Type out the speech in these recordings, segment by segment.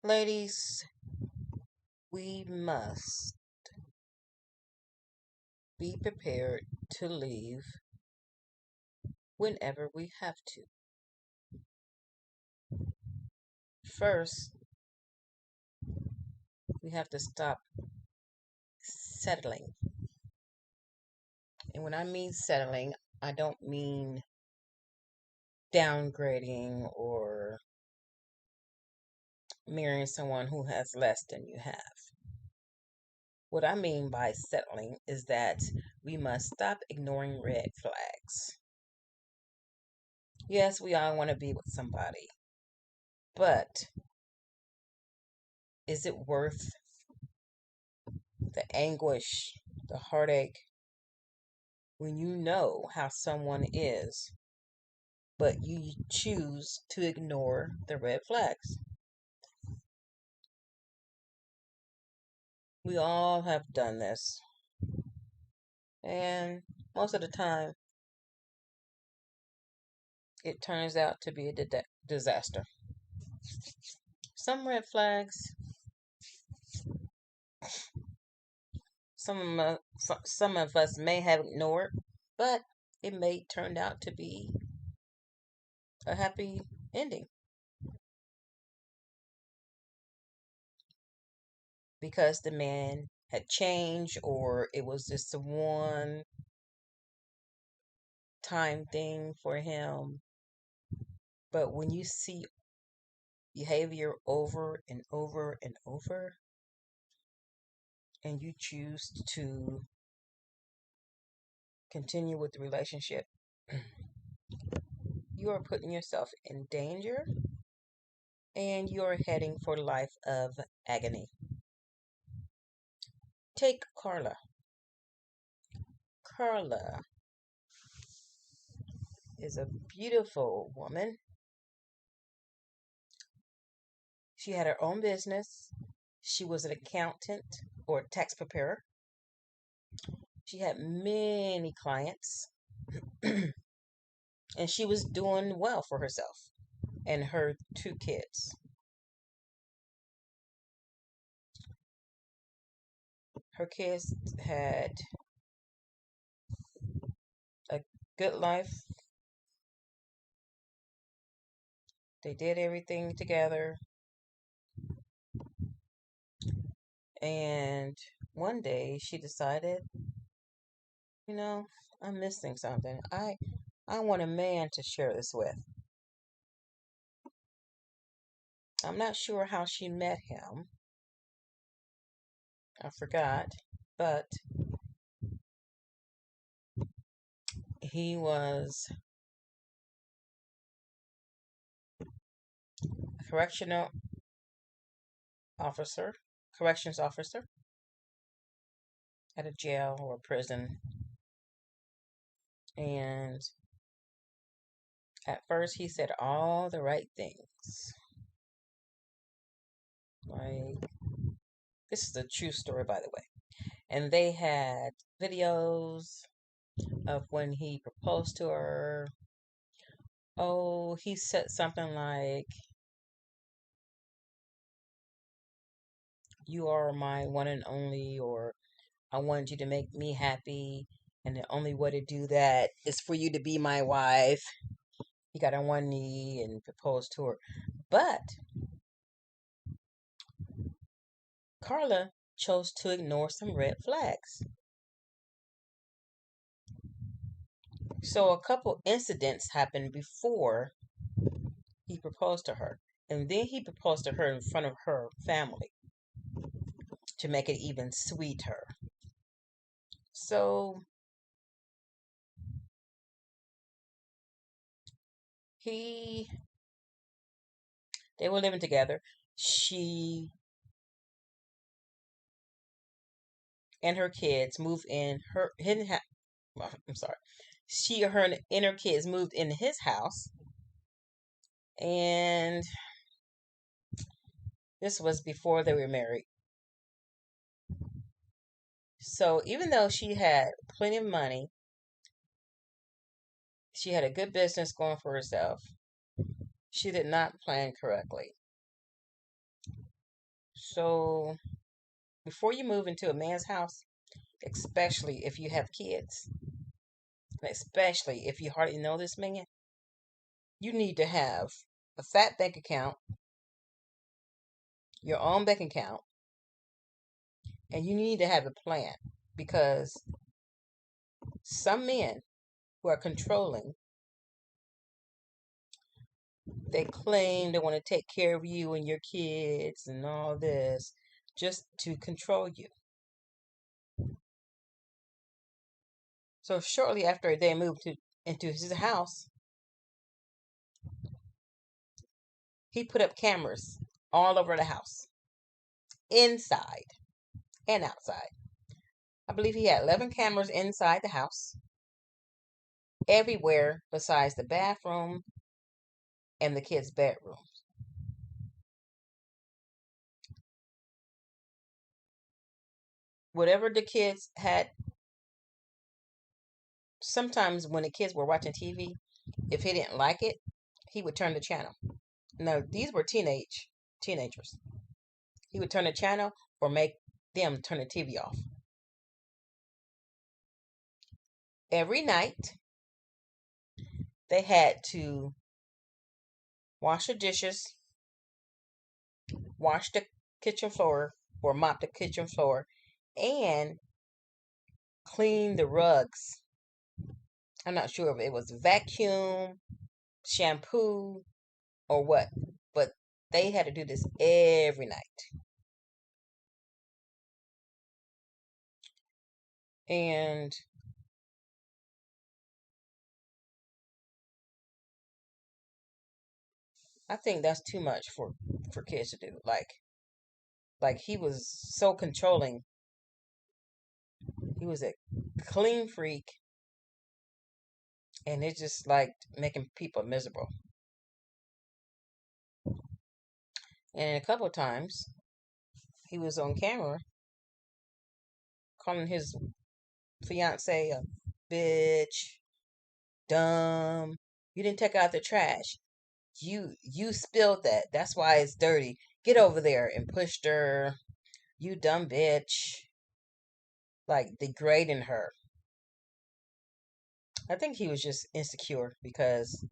Ladies, we must be prepared to leave whenever we have to. First, we have to stop settling. And when I mean settling, I don't mean downgrading or marrying someone who has less than you have. What I mean by settling is that we must stop ignoring red flags. Yes, we all want to be with somebody, but is it worth the anguish, the heartache, when you know how someone is, but you choose to ignore the red flags? We all have done this, and most of the time, it turns out to be a disaster. Some red flags, some of us may have ignored, but it may turn out to be a happy ending because the man had changed or it was just a one time thing for him. But when you see behavior over and over and over, and you choose to continue with the relationship, you are putting yourself in danger and you are heading for a life of agony. Take Carla. Carla is a beautiful woman. She had her own business. She was an accountant or tax preparer. She had many clients and she was doing well for herself and her two kids. Her kids had a good life. They did everything together. And one day she decided, you know, I'm missing something. I want a man to share this with. I'm not sure how she met him. I forgot. But he was a officer, corrections officer at a jail or prison. And at first he said all the right things. Like, this is a true story, by the way. And they had videos of when he proposed to her. Oh, he said something like, "You are my one and only," or "I want you to make me happy. And the only way to do that is for you to be my wife." He got on one knee and proposed to her. But Carla chose to ignore some red flags. So a couple incidents happened before he proposed to her. And then he proposed to her in front of her family to make it even sweeter. So he they were living together. She and her kids moved in her hidden well, I'm sorry. She her and her kids moved in his house, and this was before they were married. So even though she had plenty of money, she had a good business going for herself, she did not plan correctly. So before you move into a man's house, especially if you have kids, and especially if you hardly know this man, you need to have a fat bank account, your own bank account, and you need to have a plan because some men who are controlling, they claim they want to take care of you and your kids and all this just to control you. So shortly after they moved into his house, he put up cameras all over the house, inside and outside. I believe he had 11 cameras inside the house, everywhere besides the bathroom and the kids' bedrooms. Whatever the kids had, sometimes when the kids were watching TV, if he didn't like it, he would turn the channel. No, these were teenagers. He would turn the channel or make them turn the TV off. Every night, they had to wash the dishes, wash the kitchen floor or mop the kitchen floor, and clean the rugs. I'm not sure if it was vacuum, shampoo, or what, but they had to do this every night. And I think that's too much for kids to do. Like he was so controlling. He was a clean freak, and it's just like making people miserable. And a couple of times, he was on camera calling his fiance a bitch, dumb. You didn't take out the trash. You spilled that. That's why it's dirty. Get over there, and pushed her. You dumb bitch. Like degrading her. I think he was just insecure because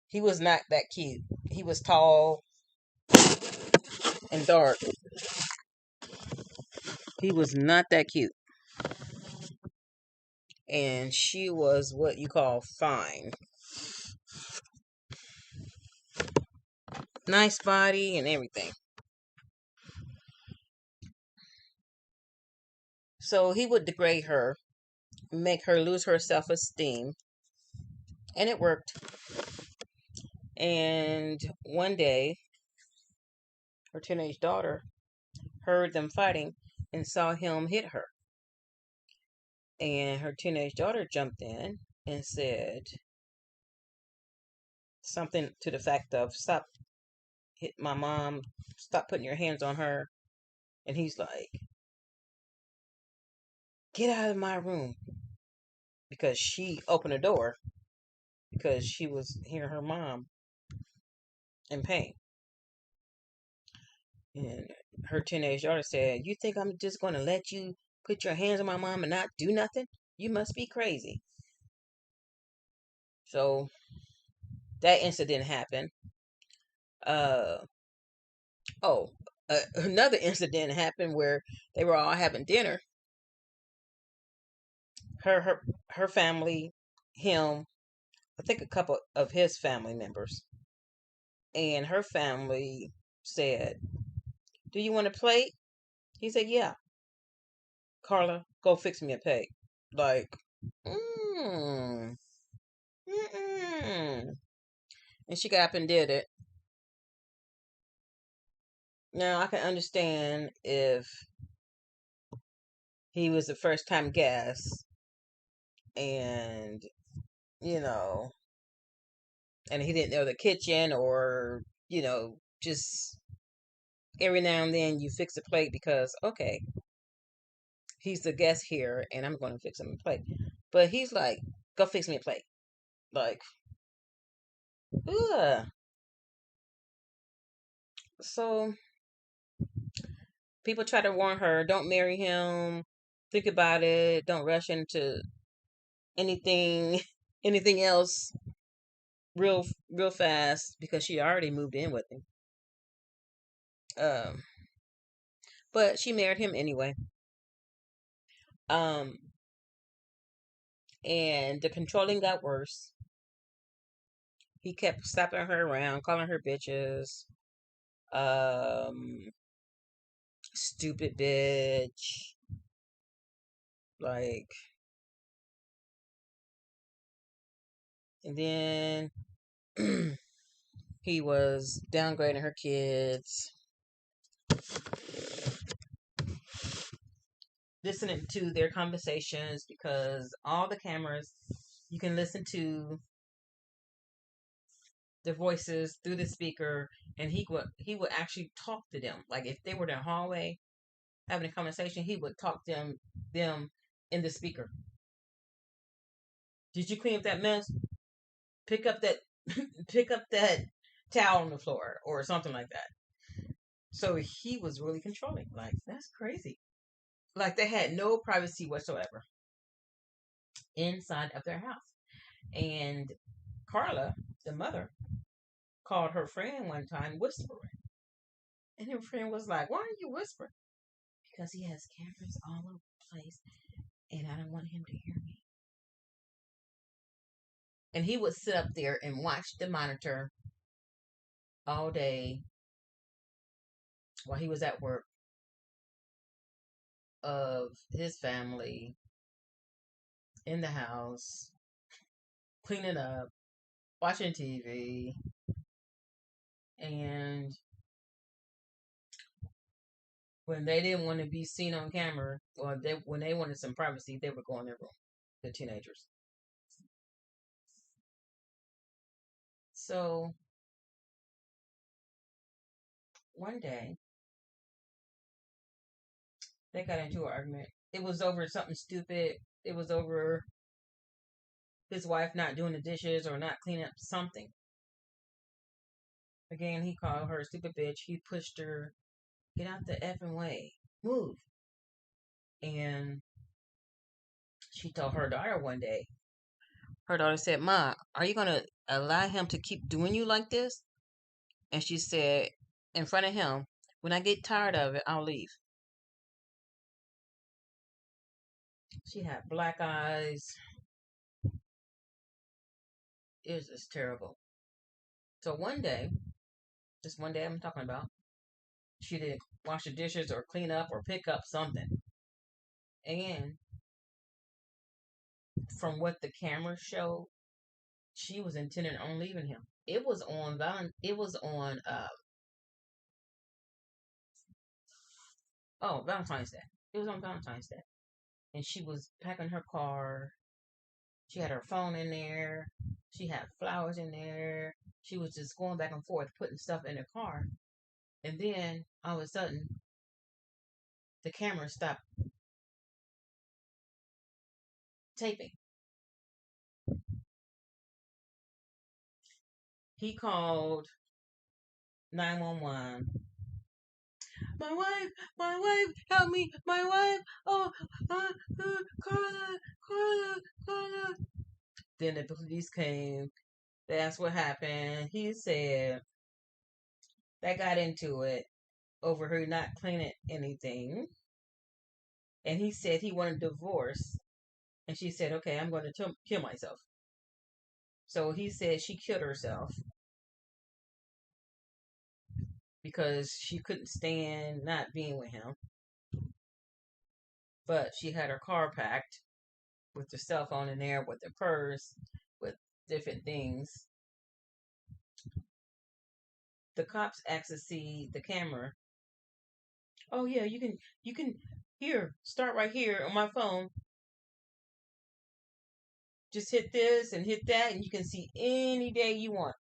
he was not that cute. He was tall and dark. He was not that cute. And she was what you call fine. Nice body and everything. So he would degrade her, make her lose her self esteem. And it worked. And one day, her teenage daughter heard them fighting and saw him hit her. And her teenage daughter jumped in and said something to the fact of, "Stop hit my mom, stop putting your hands on her." And he's like, "Get out of my room." Because she opened the door because she was hearing her mom in pain. And her teenage daughter said, "You think I'm just going to let you put your hands on my mom and not do nothing? You must be crazy." So that incident happened. Uh, oh, another incident happened where they were all having dinner. Her family, him, I think a couple of his family members, and her family said, "Do you want a plate?" He said, "Yeah." "Carla, go fix me a plate." Like, mm, mm-mm. And she got up and did it. Now I can understand if he was a first time guest and you know and he didn't know the kitchen, or just every now and then you fix a plate because okay, he's the guest here and I'm going to fix him a plate. But he's like, "Go fix me a plate." Like, ugh. So People try to warn her, don't marry him. Think about it. Don't rush into anything anything else real fast because she already moved in with him. Um but she married him anyway. Um and the controlling got worse. He kept slapping her around, calling her bitches. Um Stupid bitch. Like, and then he was downgrading her kids, listening to their conversations because all the cameras, you can listen to their voices through the speaker, and he would actually talk to them. Like if they were in the hallway having a conversation, he would talk to them in the speaker. Did you clean up that mess? Pick up that pick up that towel on the floor or something like that. So he was really controlling. Like, that's crazy. Like, they had no privacy whatsoever inside of their house. And Carla, the mother, called her friend one time whispering. And her friend was like, why are you whispering? Because he has cameras all over the place and I don't want him to hear me. And he would sit up there and watch the monitor all day while he was at work of his family in the house, cleaning up, watching TV, and when they didn't want to be seen on camera, or when they wanted some privacy, they would go in their room. The teenagers. So one day they got into an argument. It was over something stupid. It was over his wife not doing the dishes or not cleaning up something. Again, he called her a stupid bitch. He pushed her, get out the effing way, move. And she told her daughter one day, her daughter said, Ma, are you going to allow him to keep doing you like this? And she said, in front of him, when I get tired of it, I'll leave. She had black eyes. It was just terrible. So one day, just one day I'm talking about, she didn't wash the dishes or clean up or pick up something. And from what the camera showed, she was intending on leaving him. It was on Valentine's Day. It was on Valentine's Day. And she was packing her car. She had her phone in there. She had flowers in there. She was just going back and forth, putting stuff in her car. And then all of a sudden, the camera stopped taping. He called 911. My wife, help me, my wife. Oh, Carla, Carla, Carla. Then the police came. They asked what happened. He said they got into it over her not cleaning anything. And he said he wanted a divorce. And she said, okay, I'm going to kill myself. So he said she killed herself because she couldn't stand not being with him. But she had her car packed with her cell phone in there, with her purse, with different things. The cops asked to see the camera. Oh yeah, you can here, start right here on my phone. Just hit this and hit that and you can see any day you want.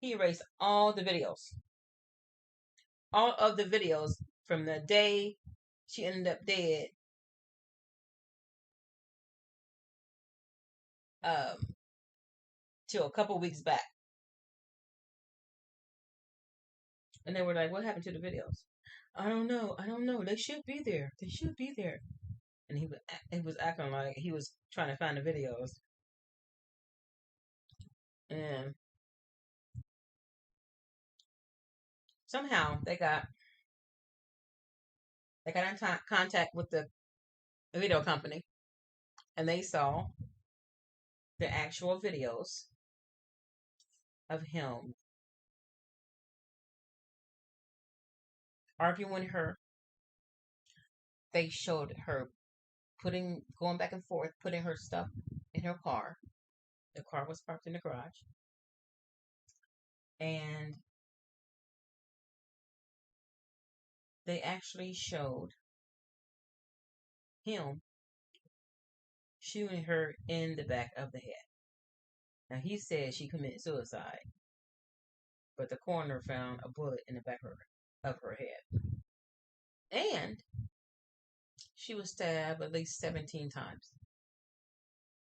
He erased all the videos. All of the videos from the day she ended up dead um till a couple weeks back. And they were like, "What happened to the videos?" I don't know. I don't know. They should be there. They should be there. And he was acting like he was trying to find the videos. And somehow they got in contact with the video company, and they saw the actual videos of him arguing with her. They showed her going back and forth, putting her stuff in her car. The car was parked in the garage, and they actually showed him shooting her in the back of the head. Now he said she committed suicide, but the coroner found a bullet in the back of her head, and she was stabbed at least 17 times.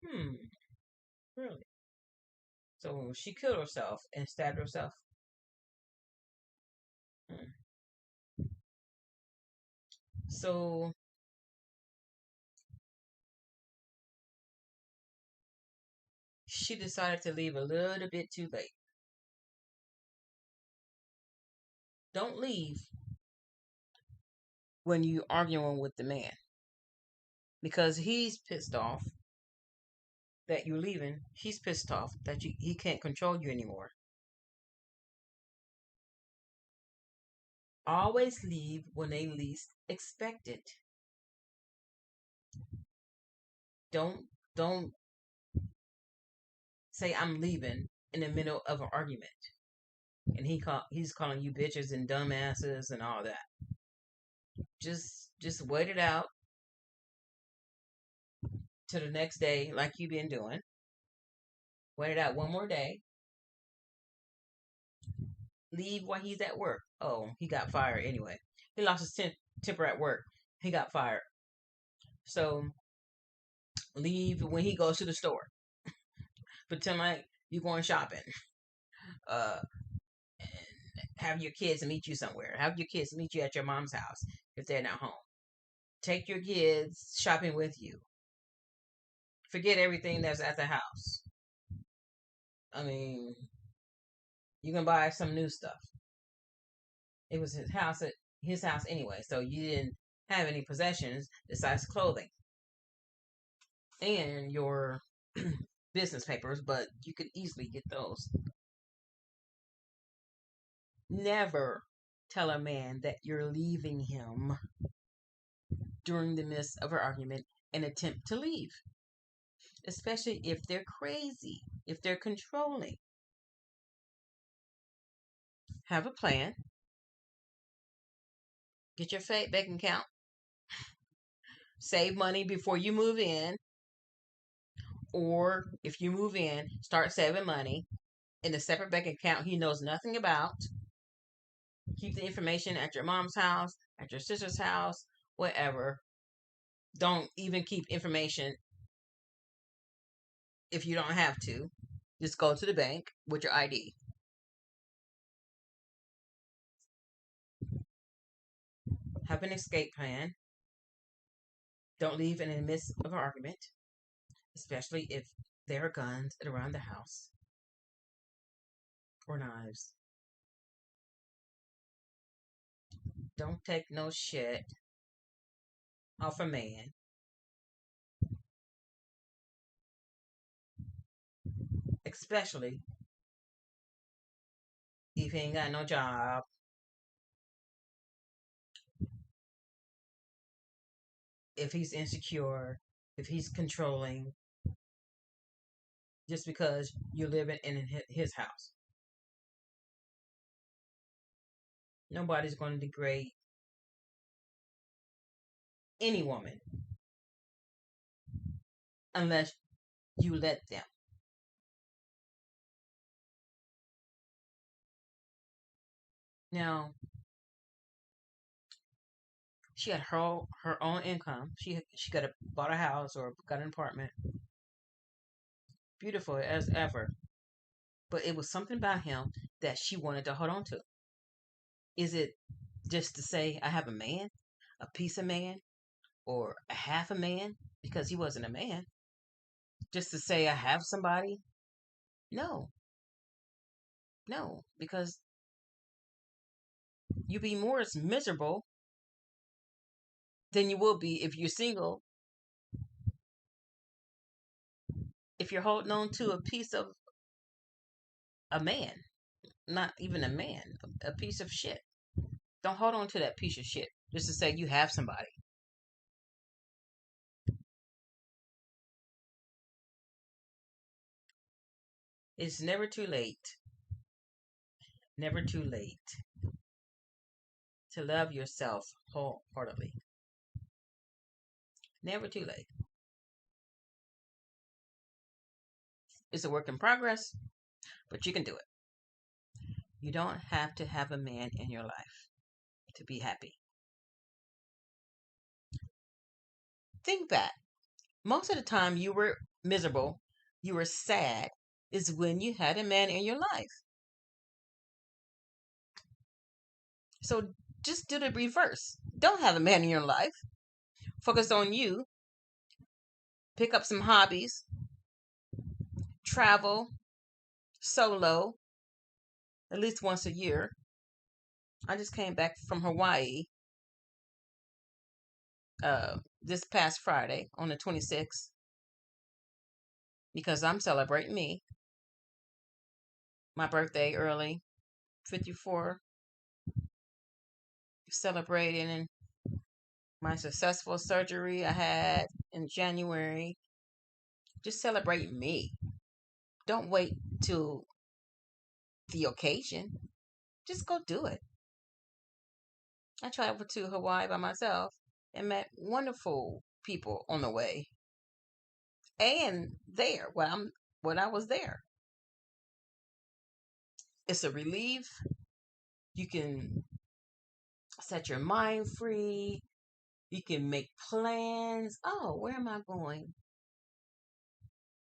Hmm, really? So she killed herself and stabbed herself. Hmm. So she decided to leave a little bit too late. Don't leave when you're arguing with the man because he's pissed off that you're leaving. He's pissed off that he can't control you anymore. Always leave when they least expect it. Don't say I'm leaving in the middle of an argument and he's calling you bitches and dumbasses and all that. Just wait it out to the next day like you've been doing. Wait it out one more day. Leave while he's at work. Oh, he got fired anyway. He lost his temper at work. He got fired. So leave when he goes to the store. Pretend like you're going shopping. Uh, have your kids meet you somewhere. Have your kids meet you at your mom's house if they're not home. Take your kids shopping with you. Forget everything that's at the house. I mean, you can buy some new stuff. It was his house anyway, so you didn't have any possessions besides clothing and your business papers, but you could easily get those. Never tell a man that you're leaving him during the midst of an argument and attempt to leave, especially if they're crazy, if they're controlling. Have a plan. Get your bank account. Save money before you move in, or if you move in, start saving money in a separate bank account he knows nothing about. Keep the information at your mom's house, at your sister's house, whatever. Don't even keep information if you don't have to. Just go to the bank with your ID. Have an escape plan. Don't leave in the midst of an argument, especially if there are guns around the house or knives. Don't take no shit off a man, especially if he ain't got no job, if he's insecure, if he's controlling, just because you're living in his house. Nobody's going to degrade any woman unless you let them. Now, she had her own income. She bought a house or got an apartment, beautiful as ever. But it was something about him that she wanted to hold on to. Is it just to say I have a man, a piece of man, or a half a man because he wasn't a man? Just to say I have somebody? No, no, because you be more miserable than you will be if you're single, if you're holding on to a piece of a man, not even a man, a piece of shit. Don't hold on to that piece of shit just to say you have somebody. It's never too late, never too late to love yourself wholeheartedly. Never too late. It's a work in progress, but you can do it. You don't have to have a man in your life to be happy. Think back. Most of the time you were miserable, you were sad, is when you had a man in your life. So just do the reverse. Don't have a man in your life. Focus on you. Pick up some hobbies. Travel solo at least once a year. I just came back from Hawaii this past Friday on the 26th because I'm celebrating me, my birthday early, 54, celebrating my successful surgery I had in January. Just celebrate me. Don't wait till the occasion. Just go do it. I traveled to Hawaii by myself and met wonderful people on the way. And there, when I was there, it's a relief. You can set your mind free. You can make plans. Oh, where am I going?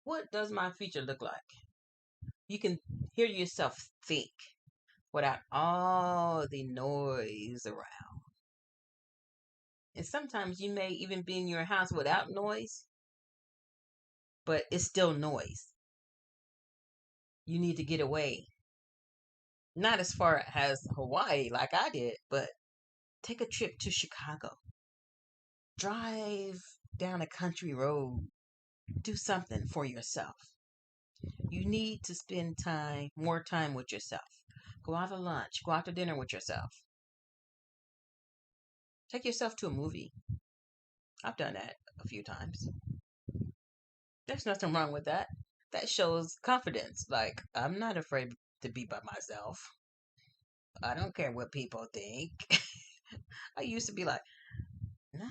What does my future look like? You can hear yourself think without all the noise around. And sometimes you may even be in your house without noise, but it's still noise. You need to get away. Not as far as Hawaii like I did, but take a trip to Chicago. Drive down a country road. Do something for yourself. You need to spend more time with yourself. Go out to lunch, go out to dinner with yourself. Take yourself to a movie. I've done that a few times. There's nothing wrong with that. That shows confidence. Like, I'm not afraid to be by myself. I don't care what people think. I used to be like, no,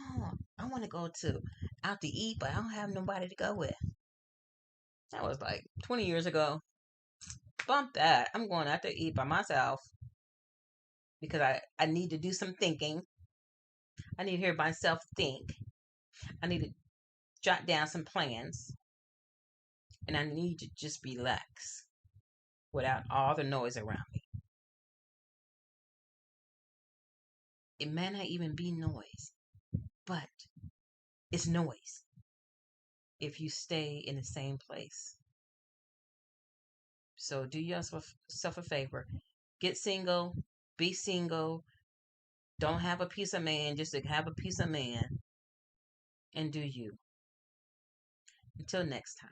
I want to go to out to eat, but I don't have nobody to go with. That was like 20 years ago. Bump that. I'm going out to eat by myself because I need to do some thinking. I need to hear myself think. I need to jot down some plans. And I need to just relax without all the noise around me. It may not even be noise, but it's noise if you stay in the same place. So do yourself a favor. Get single, be single. Don't have a piece of man just to have a piece of man. And do you. Until next time.